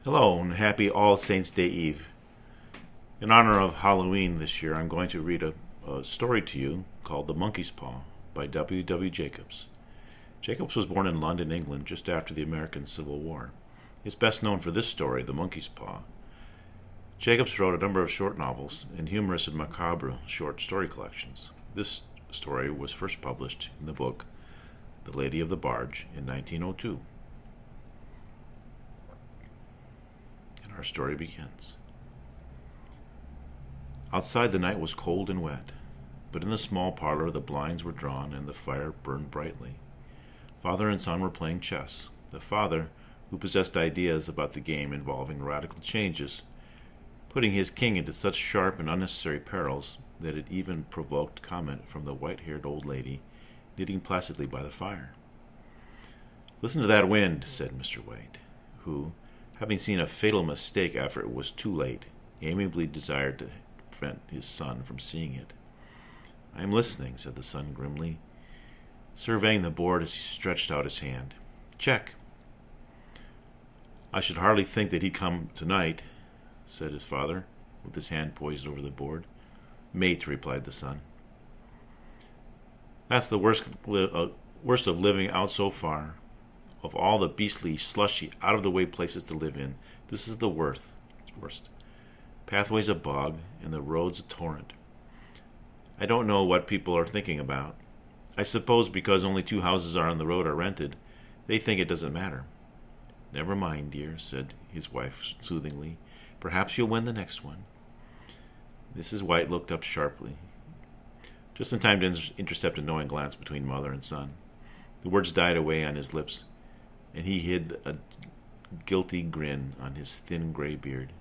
Hello and happy All Saints' Day Eve. In honor of Halloween this year, I'm going to read a story to you called The Monkey's Paw by W. W. Jacobs. Jacobs was born in London, England, just after the American Civil War. He is best known for this story, The Monkey's Paw. Jacobs wrote a number of short novels and humorous and macabre short story collections. This story was first published in the book The Lady of the Barge in 1902. Our story begins. Outside the night was cold and wet, but in the small parlor the blinds were drawn and the fire burned brightly. Father and son were playing chess. The father, who possessed ideas about the game involving radical changes, putting his king into such sharp and unnecessary perils that it even provoked comment from the white-haired old lady knitting placidly by the fire. "Listen to that wind," said Mr. White, who, having seen a fatal mistake after it was too late, amiably desired to prevent his son from seeing it. "I am listening," said the son grimly, surveying the board as he stretched out his hand. "Check." "I should hardly think that he'd come tonight," said his father, with his hand poised over the board. "Mate," replied the son. "That's the worst of living out so far. Of all the beastly, slushy, out-of-the-way places to live in, this is the worst. Pathway's a bog, and the road's a torrent. I don't know what people are thinking about. I suppose because only 2 houses on the road are rented, they think it doesn't matter." "Never mind, dear," said his wife soothingly. "Perhaps you'll win the next one." Mrs. White looked up sharply, just in time to intercept a knowing glance between mother and son. The words died away on his lips, and he hid a guilty grin on his thin gray beard.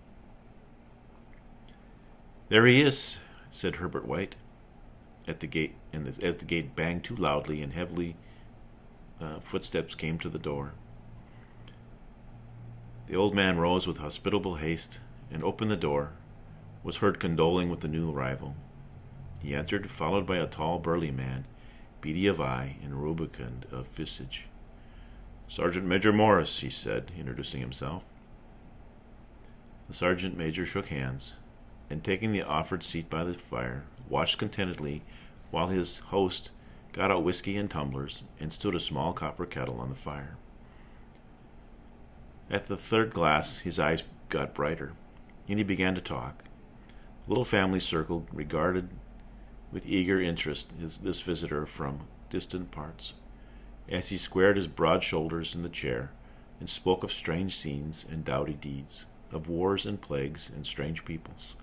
"There he is," said Herbert White, at the gate, and as the gate banged too loudly and heavily, footsteps came to the door. The old man rose with hospitable haste and opened the door, was heard condoling with the new arrival. He entered, followed by a tall, burly man, beady of eye and rubicund of visage. "Sergeant Major Morris," he said, introducing himself. The sergeant major shook hands, and taking the offered seat by the fire, watched contentedly while his host got out whiskey and tumblers and stood a small copper kettle on the fire. At the third glass his eyes got brighter, and he began to talk. The little family circle regarded with eager interest this visitor from distant parts, as he squared his broad shoulders in the chair and spoke of strange scenes and doughty deeds, of wars and plagues and strange peoples.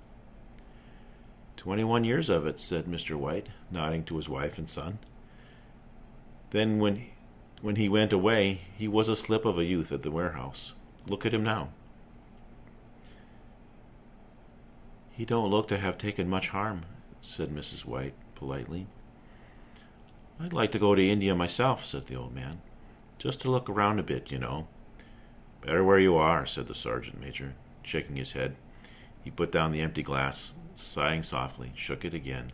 21 years of it," said Mr. White, nodding to his wife and son. "Then when he went away, he was a slip of a youth at the warehouse. Look at him now." "He don't look to have taken much harm," said Mrs. White politely. "I'd like to go to India myself," said the old man. "Just to look around a bit, you know." "Better where you are," said the sergeant major, shaking his head. He put down the empty glass, sighing softly, shook it again.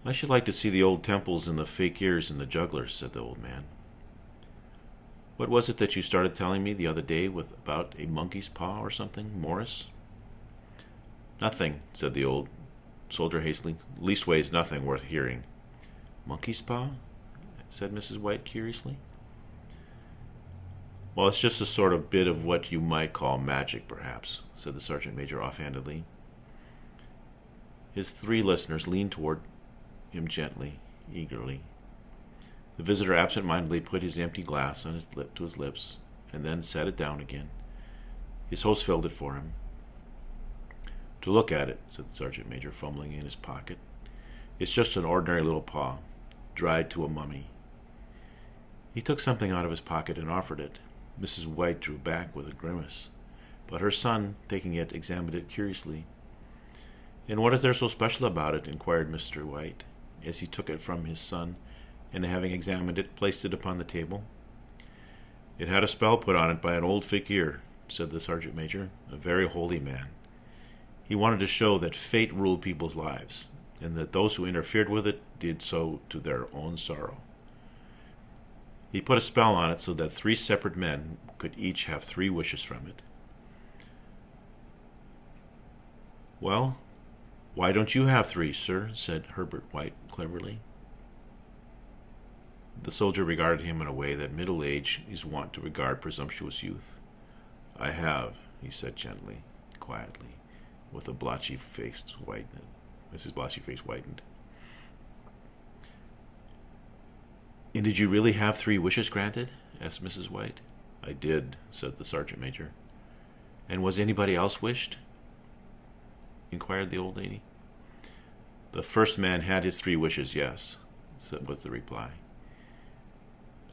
"I should like to see the old temples and the fakirs and the jugglers," said the old man. "What was it that you started telling me the other day about a monkey's paw or something, Morris?" "Nothing," said the old soldier hastily. "Leastways, nothing worth hearing." "Monkey's paw?" said Mrs. White curiously. "Well, it's just a sort of bit of what you might call magic, perhaps," said the sergeant major offhandedly. His 3 listeners leaned toward him gently, eagerly. The visitor absent-mindedly put his empty glass on to his lips, and then set it down again. His host filled it for him. "To look at it," said the sergeant major, fumbling in his pocket, "it's just an ordinary little paw, dried to a mummy." He took something out of his pocket and offered it. Mrs. White drew back with a grimace, but her son, taking it, examined it curiously. "And what is there so special about it?" inquired Mr. White, as he took it from his son, and having examined it, placed it upon the table. "It had a spell put on it by an old fakir," said the sergeant major, "a very holy man. He wanted to show that fate ruled people's lives, and that those who interfered with it did so to their own sorrow. He put a spell on it so that 3 separate men could each have 3 wishes from it. "Well, why don't you have 3, sir?" said Herbert White cleverly. The soldier regarded him in a way that middle age is wont to regard presumptuous youth. "I have," he said gently, quietly, with a blotchy face whitened. As his blotchy face whitened. "And did you really have 3 wishes granted?" asked Mrs. White. "I did," said the sergeant major. "And was anybody else wished?" inquired the old lady. "The first man had his 3 wishes, yes," was the reply.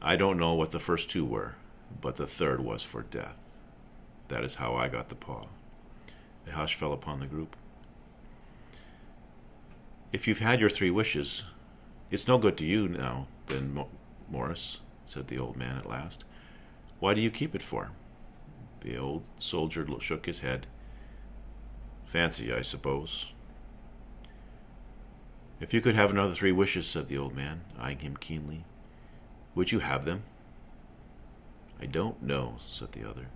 "I don't know what the first 2 were, but the third was for death. That is how I got the paw." A hush fell upon the group. "If you've had your 3 wishes, it's no good to you now, then, Morris," said the old man at last. "Why do you keep it for?" The old soldier shook his head. "Fancy, I suppose." "If you could have another 3 wishes," said the old man, eyeing him keenly, "would you have them?" "I don't know," said the other.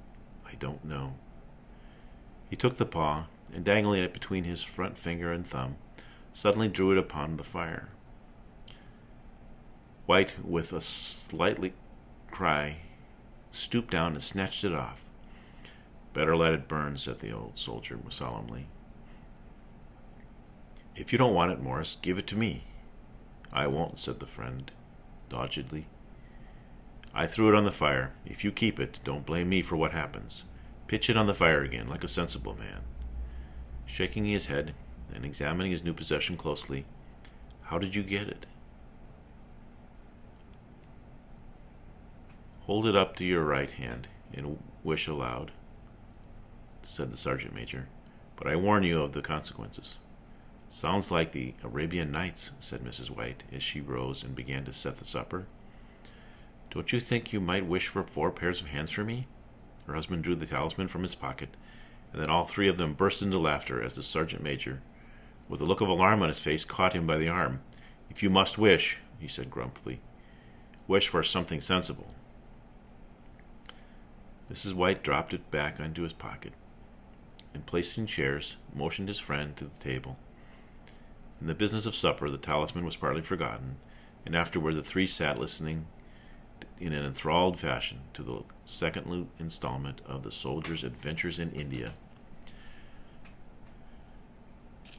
"I don't know." He took the paw, and dangling it between his front finger and thumb, suddenly drew it upon the fire. White, with a slightly cry, stooped down and snatched it off. "Better let it burn," said the old soldier solemnly. "If you don't want it, Morris, give it to me." "I won't," said the friend, doggedly. "I threw it on the fire. If you keep it, don't blame me for what happens. Pitch it on the fire again, like a sensible man." Shaking his head and examining his new possession closely, "How did you get it?" "Hold it up to your right hand and wish aloud," said the sergeant major, "but I warn you of the consequences." "Sounds like the Arabian Nights," said Mrs. White, as she rose and began to set the supper. "Don't you think you might wish for 4 pairs of hands for me?" Her husband drew the talisman from his pocket, and then all 3 of them burst into laughter as the sergeant major, with a look of alarm on his face, caught him by the arm. "If you must wish," he said gruffly, "wish for something sensible." Mrs. White dropped it back into his pocket, and placing chairs, motioned his friend to the table. In the business of supper, the talisman was partly forgotten, and afterward the 3 sat listening in an enthralled fashion to the second installment of the soldier's adventures in India.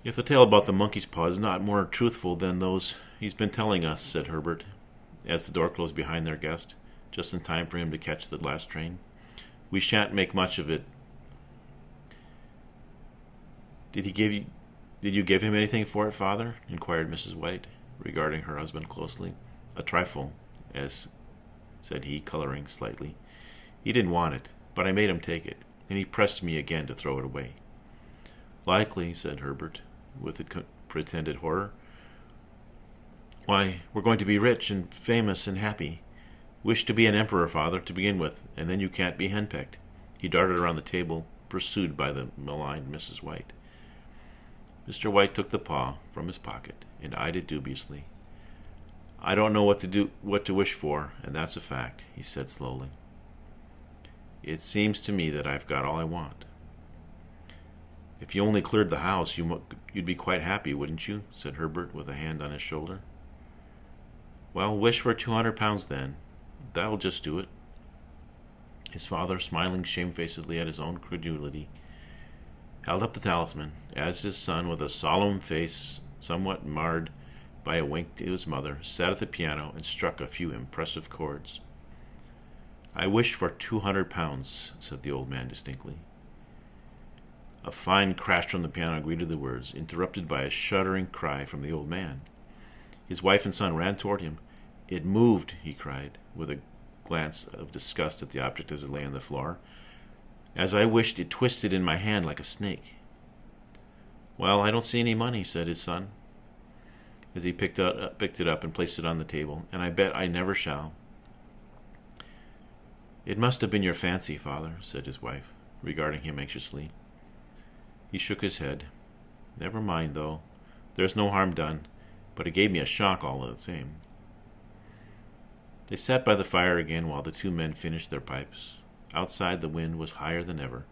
"If the tale about the monkey's paw is not more truthful than those he's been telling us," said Herbert, as the door closed behind their guest, just in time for him to catch the last train, "we shan't make much of it." Did you give him anything for it, father?" inquired Mrs. White, regarding her husband closely. "A trifle," said he, coloring slightly. "He didn't want it, but I made him take it, and he pressed me again to throw it away." "Likely," said Herbert, with pretended horror. "Why, we're going to be rich and famous and happy. Wish to be an emperor, father, to begin with, and then you can't be henpecked." He darted around the table, pursued by the maligned Mrs. White. Mr. White took the paw from his pocket and eyed it dubiously. "I don't know what to wish for, and that's a fact," he said slowly. "It seems to me that I've got all I want." "If you only cleared the house, you'd be quite happy, wouldn't you?" said Herbert, with a hand on his shoulder. "Well, wish for 200 pounds then. That'll just do it." His father, smiling shamefacedly at his own credulity, held up the talisman, as his son, with a solemn face somewhat marred by a wink to his mother, sat at the piano and struck a few impressive chords. "I wish for 200 pounds, said the old man distinctly. A fine crash from the piano greeted the words, interrupted by a shuddering cry from the old man. His wife and son ran toward him. "It moved," he cried, with a glance of disgust at the object as it lay on the floor. "As I wished, it twisted in my hand like a snake." "Well, I don't see any money," said his son, as he picked it up and placed it on the table, "and I bet I never shall." "It must have been your fancy, father," said his wife, regarding him anxiously. He shook his head. "Never mind, though. There's no harm done, but it gave me a shock all the same." They sat by the fire again while the two men finished their pipes. Outside, the wind was higher than ever,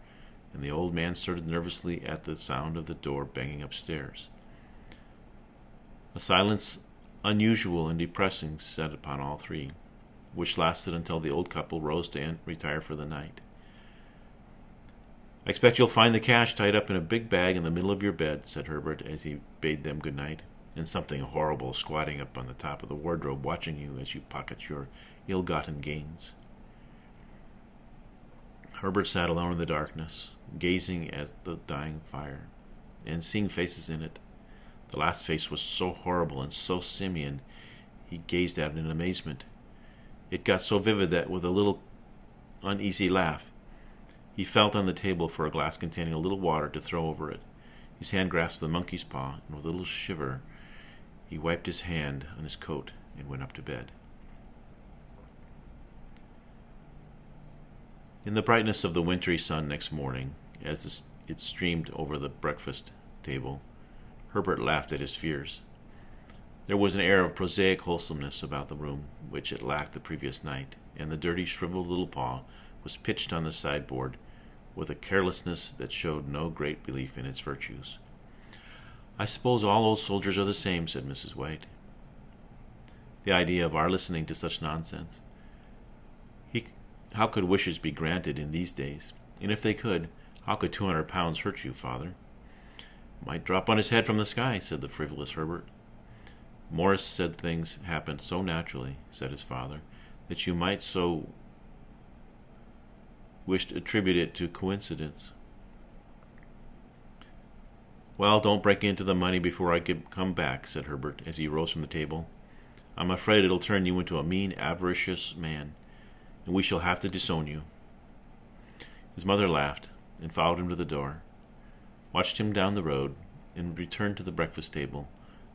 and the old man started nervously at the sound of the door banging upstairs. A silence unusual and depressing set upon all three, which lasted until the old couple rose to retire for the night. "I expect you'll find the cash tied up in a big bag in the middle of your bed," said Herbert as he bade them good night, "and something horrible squatting up on the top of the wardrobe watching you as you pocket your ill-gotten gains." Herbert sat alone in the darkness, gazing at the dying fire, and seeing faces in it. The last face was so horrible and so simian, he gazed at it in amazement. It got so vivid that, with a little uneasy laugh, he felt on the table for a glass containing a little water to throw over it. His hand grasped the monkey's paw, and with a little shiver, he wiped his hand on his coat and went up to bed. In the brightness of the wintry sun next morning, as it streamed over the breakfast table, Herbert laughed at his fears. There was an air of prosaic wholesomeness about the room which it lacked the previous night, and the dirty, shriveled little paw was pitched on the sideboard with a carelessness that showed no great belief in its virtues. "I suppose all old soldiers are the same," said Mrs. White. The idea of our listening to such nonsense! How could wishes be granted in these days? And if they could, how could 200 pounds hurt you, father? "Might drop on his head from the sky," said the frivolous Herbert. "Morris said things happened so naturally," said his father, "that you might so wish to attribute it to coincidence." "Well, don't break into the money before I come back," said Herbert, as he rose from the table. "I'm afraid it'll turn you into a mean, avaricious man, and we shall have to disown you." His mother laughed, and followed him to the door, watched him down the road, and returned to the breakfast table,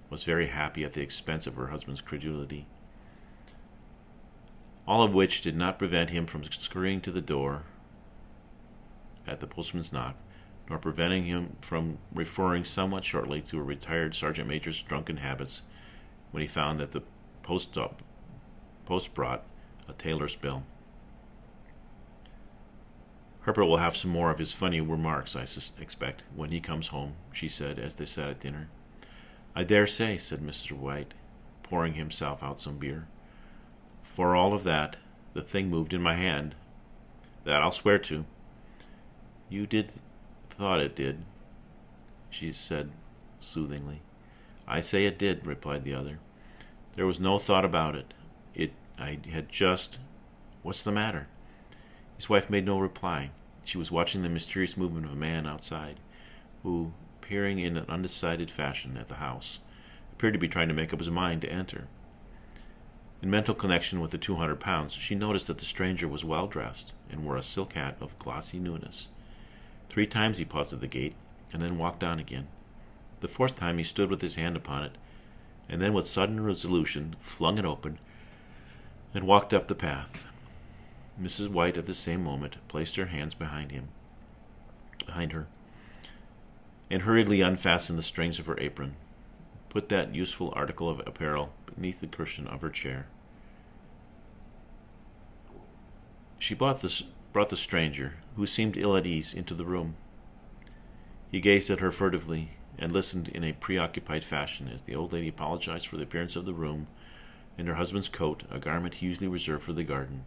was very happy at the expense of her husband's credulity. All of which did not prevent him from scurrying to the door at the postman's knock, nor preventing him from referring somewhat shortly to a retired sergeant major's drunken habits when he found that the post brought a tailor's bill. "Herbert will have some more of his funny remarks, I expect, when he comes home," she said as they sat at dinner. "I dare say," said Mr. White, pouring himself out some beer. "For all of that, the thing moved in my hand. That I'll swear to." "You thought it did," she said soothingly. "I say it did," replied the other. "There was no thought about it. I had just... What's the matter?" His wife made no reply. She was watching the mysterious movement of a man outside, who, peering in an undecided fashion at the house, appeared to be trying to make up his mind to enter. In mental connection with the 200 pounds, she noticed that the stranger was well dressed and wore a silk hat of glossy newness. 3 times he paused at the gate, and then walked on again. The 4th time he stood with his hand upon it, and then with sudden resolution flung it open and walked up the path. Mrs. White at the same moment placed her hands behind her, and hurriedly unfastened the strings of her apron, put that useful article of apparel beneath the cushion of her chair. She brought the stranger, who seemed ill at ease, into the room. He gazed at her furtively, and listened in a preoccupied fashion as the old lady apologized for the appearance of the room and her husband's coat, a garment usually reserved for the garden.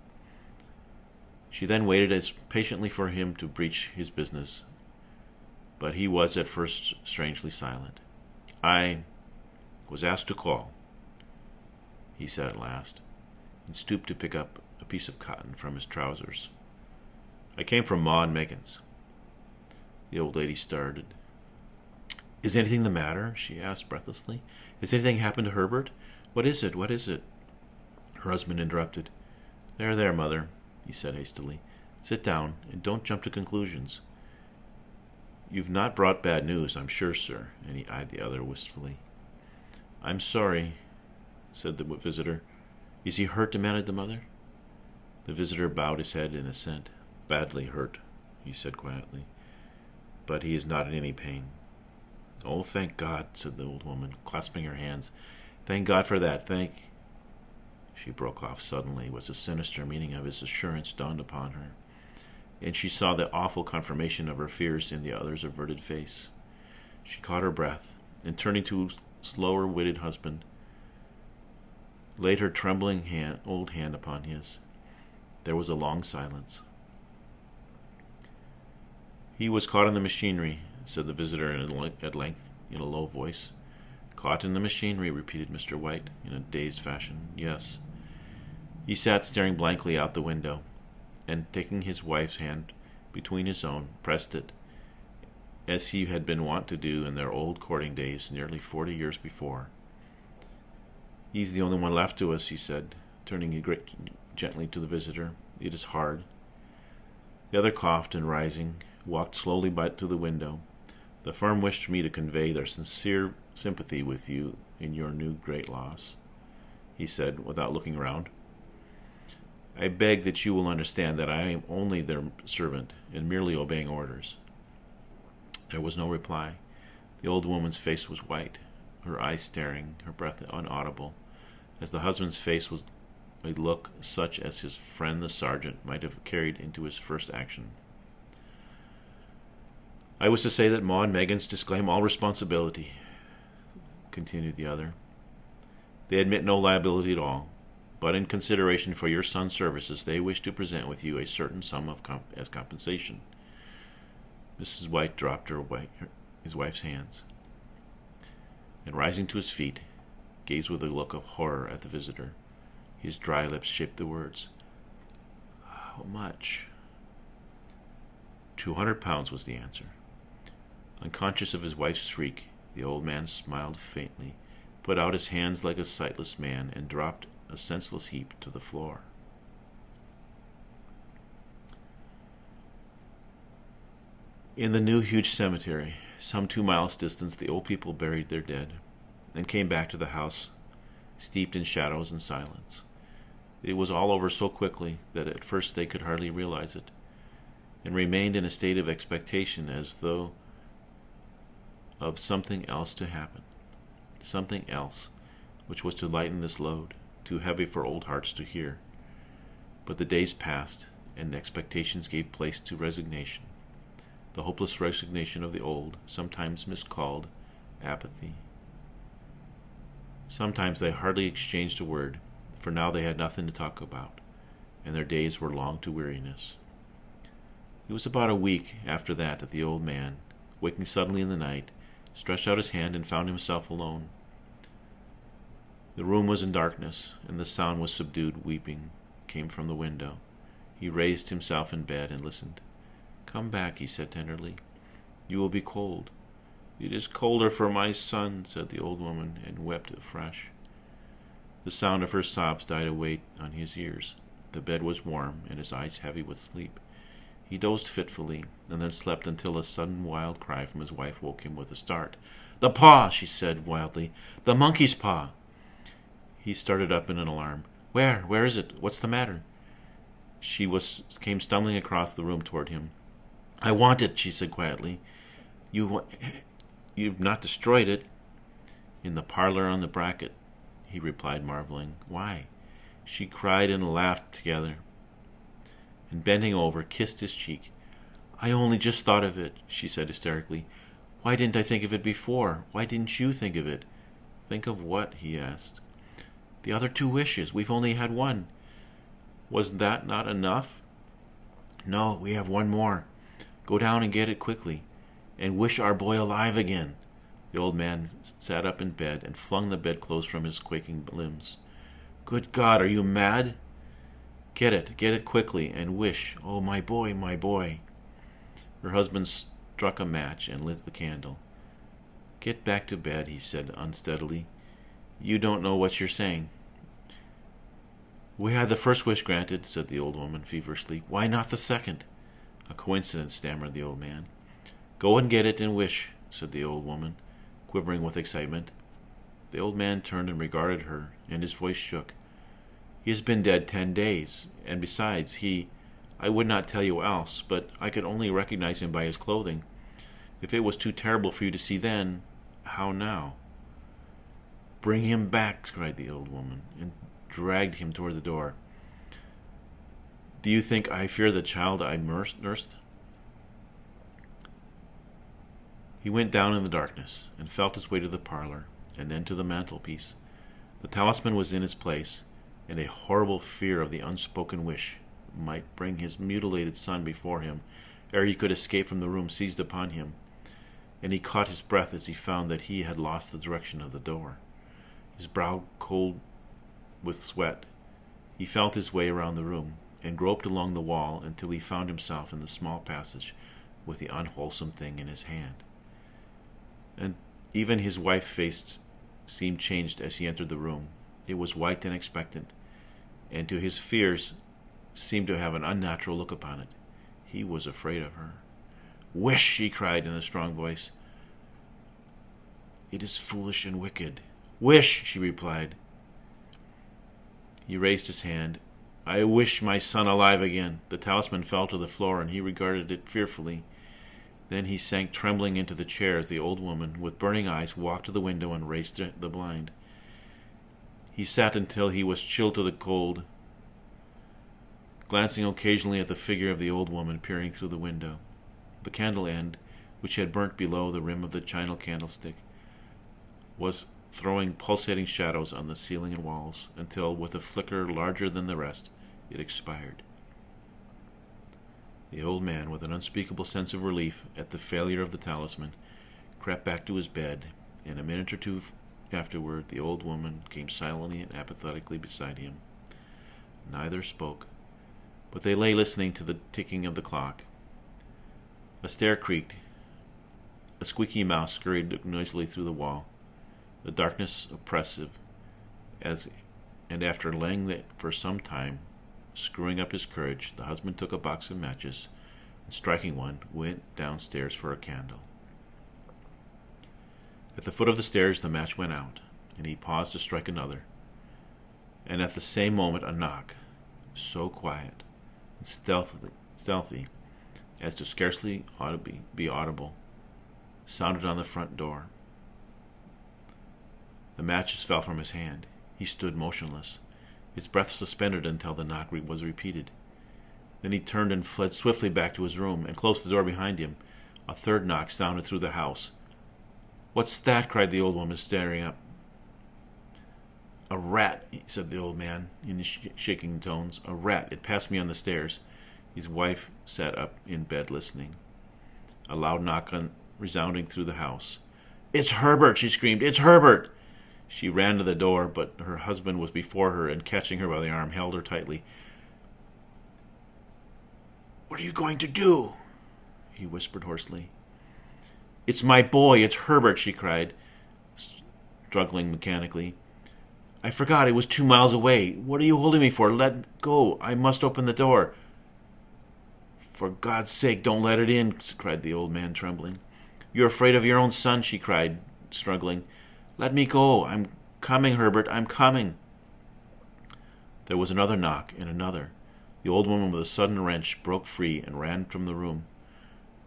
She then waited as patiently for him to breach his business, but he was at first strangely silent. "I was asked to call," he said at last, and stooped to pick up a piece of cotton from his trousers. "I came from Ma and Megan's." The old lady started. "Is anything the matter?" she asked breathlessly. "Has anything happened to Herbert? What is it? What is it?" Her husband interrupted. There, mother," he said hastily. "Sit down, and don't jump to conclusions. You've not brought bad news, I'm sure, sir," and he eyed the other wistfully. "I'm sorry," said the visitor. "Is he hurt?" demanded the mother. The visitor bowed his head in assent. "Badly hurt," he said quietly, "but he is not in any pain." "Oh, thank God," said the old woman, clasping her hands. "Thank God for that, She broke off suddenly as the sinister meaning of his assurance dawned upon her, and she saw the awful confirmation of her fears in the other's averted face. She caught her breath, and turning to slower-witted husband, laid her trembling old hand upon his. There was a long silence. "He was caught in the machinery," said the visitor at length, in a low voice. "Caught in the machinery," repeated Mr. White, in a dazed fashion. "Yes." He sat staring blankly out the window, and taking his wife's hand between his own, pressed it, as he had been wont to do in their old courting days nearly 40 years before. "He's the only one left to us," he said, turning gently to the visitor. "It is hard." The other coughed and, rising, walked slowly to the window. "The firm wished me to convey their sincere sympathy with you in your new great loss," he said, without looking round. "I beg that you will understand that I am only their servant and merely obeying orders." There was no reply. The old woman's face was white, her eyes staring, her breath inaudible, as the husband's face was a look such as his friend the sergeant might have carried into his first action. "I was to say that Ma and Meggins disclaim all responsibility," continued the other. "They admit no liability at all, but in consideration for your son's services, they wish to present with you a certain sum as compensation." Mrs. White dropped his wife's hands, and rising to his feet, gazed with a look of horror at the visitor. His dry lips shaped the words. "How much?" £200 was the answer. Unconscious of his wife's shriek, the old man smiled faintly, put out his hands like a sightless man, and dropped a senseless heap to the floor. In the new huge cemetery, some 2 miles distant, the old people buried their dead, and came back to the house, steeped in shadows and silence. It was all over so quickly that at first they could hardly realize it, and remained in a state of expectation as though of something else to happen, something else which was to lighten this load, too heavy for old hearts to hear. But the days passed, and expectations gave place to resignation, the hopeless resignation of the old, sometimes miscalled, apathy. Sometimes they hardly exchanged a word, for now they had nothing to talk about, and their days were long to weariness. It was about a week after that the old man, waking suddenly in the night, stretched out his hand and found himself alone. The room was in darkness, and the sound was subdued weeping came from the window. He raised himself in bed and listened. "Come back," he said tenderly. "You will be cold." "It is colder for my son," said the old woman, and wept afresh. The sound of her sobs died away on his ears. The bed was warm, and his eyes heavy with sleep. He dozed fitfully, and then slept until a sudden wild cry from his wife woke him with a start. "The paw!" she said wildly. "The monkey's paw!" He started up in an alarm. Where is it? What's the matter?" She came stumbling across the room toward him. "I want it," she said quietly. You've not destroyed it?" "In the parlor on the bracket," he replied, marveling. "Why?" She cried and laughed together, and bending over, kissed his cheek. "I only just thought of it," she said hysterically. "Why didn't I think of it before? Why didn't you think of it?" "Think of what?" he asked. "The other 2 wishes. We've only had one." "Was that not enough?" "No, we have one more. Go down and get it quickly, and wish our boy alive again." The old man sat up in bed and flung the bedclothes from his quaking limbs. "Good God, are you mad?" Get it quickly, and wish, oh, my boy, my boy." Her husband struck a match and lit the candle. "Get back to bed," he said unsteadily. "You don't know what you're saying." "We had the first wish granted," said the old woman feverishly. "Why not the second?" "A coincidence," stammered the old man. "Go and get it and wish," said the old woman, quivering with excitement. The old man turned and regarded her, and his voice shook. "He has been dead 10 days, and besides, I would not tell you else, but I could only recognize him by his clothing. If it was too terrible for you to see then, how now?" "Bring him back," cried the old woman, and dragged him toward the door. "Do you think I fear the child I nursed?" He went down in the darkness and felt his way to the parlor and then to the mantelpiece. The talisman was in its place, and a horrible fear of the unspoken wish might bring his mutilated son before him ere he could escape from the room seized upon him, and he caught his breath as he found that he had lost the direction of the door. His brow cold with sweat, he felt his way around the room and groped along the wall until he found himself in the small passage with the unwholesome thing in his hand. And even his wife's face seemed changed as he entered the room. It was white and expectant, and to his fears seemed to have an unnatural look upon it. He was afraid of her. "Wish!" he cried in a strong voice. "It is foolish and wicked." "Wish!" she replied. He raised his hand. "I wish my son alive again." The talisman fell to the floor, and he regarded it fearfully. Then he sank trembling into the chair as the old woman, with burning eyes, walked to the window and raised the blind. He sat until he was chilled to the cold, glancing occasionally at the figure of the old woman peering through the window. The candle end, which had burnt below the rim of the china candlestick, was throwing pulsating shadows on the ceiling and walls, until, with a flicker larger than the rest, it expired. The old man, with an unspeakable sense of relief at the failure of the talisman, crept back to his bed, and a minute or two afterward the old woman came silently and apathetically beside him. Neither spoke, but they lay listening to the ticking of the clock. A stair creaked. A squeaky mouse scurried noisily through the wall. The darkness oppressive, and after laying there for some time, screwing up his courage, the husband took a box of matches, and striking one, went downstairs for a candle. At the foot of the stairs the match went out, and he paused to strike another. And at the same moment a knock, so quiet and stealthy as to scarcely be audible, sounded on the front door. The matches fell from his hand. He stood motionless, his breath suspended until the knock was repeated. Then he turned and fled swiftly back to his room and closed the door behind him. A third knock sounded through the house. "What's that?" cried the old woman, staring up. "A rat," said the old man in shaking tones. "A rat. It passed me on the stairs." His wife sat up in bed listening. A loud knock resounding through the house. "It's Herbert!" she screamed. "It's Herbert!" She ran to the door, but her husband was before her, and catching her by the arm, held her tightly. "What are you going to do?" he whispered hoarsely. "It's my boy, it's Herbert," she cried, struggling mechanically. "I forgot, it was 2 miles away. What are you holding me for? Let go. I must open the door." "For God's sake, don't let it in," cried the old man, trembling. "You're afraid of your own son," she cried, struggling. "Let me go. I'm coming, Herbert, I'm coming." There was another knock, and another. The old woman, with a sudden wrench, broke free and ran from the room.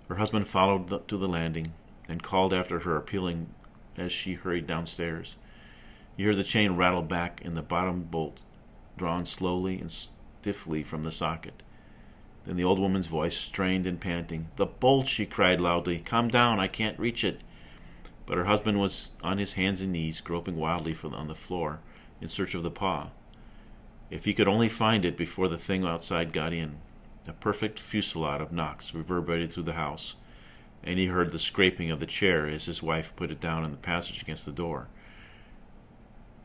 Her husband followed to the landing and called after her, appealing as she hurried downstairs. He heard the chain rattle back and the bottom bolt drawn slowly and stiffly from the socket. Then the old woman's voice, strained and panting. "The bolt!" she cried loudly. "Come down, I can't reach it." But her husband was on his hands and knees, groping wildly on the floor in search of the paw. If he could only find it before the thing outside got in. A perfect fusillade of knocks reverberated through the house, and he heard the scraping of the chair as his wife put it down in the passage against the door.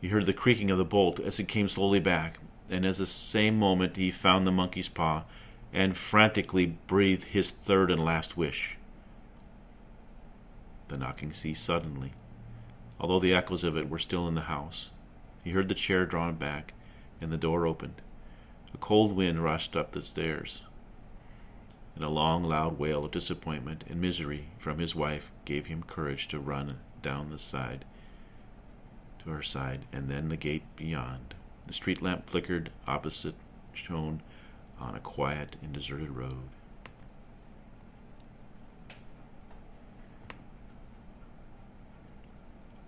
He heard the creaking of the bolt as it came slowly back, and at the same moment he found the monkey's paw and frantically breathed his third and last wish. The knocking ceased suddenly, although the echoes of it were still in the house. He heard the chair drawn back, and the door opened. A cold wind rushed up the stairs, and a long, loud wail of disappointment and misery from his wife gave him courage to run down the side to her side, and then the gate beyond. The street lamp flickered opposite, shone on a quiet and deserted road.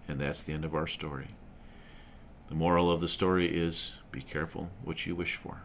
And that's the end of our story. The moral of the story is be careful what you wish for.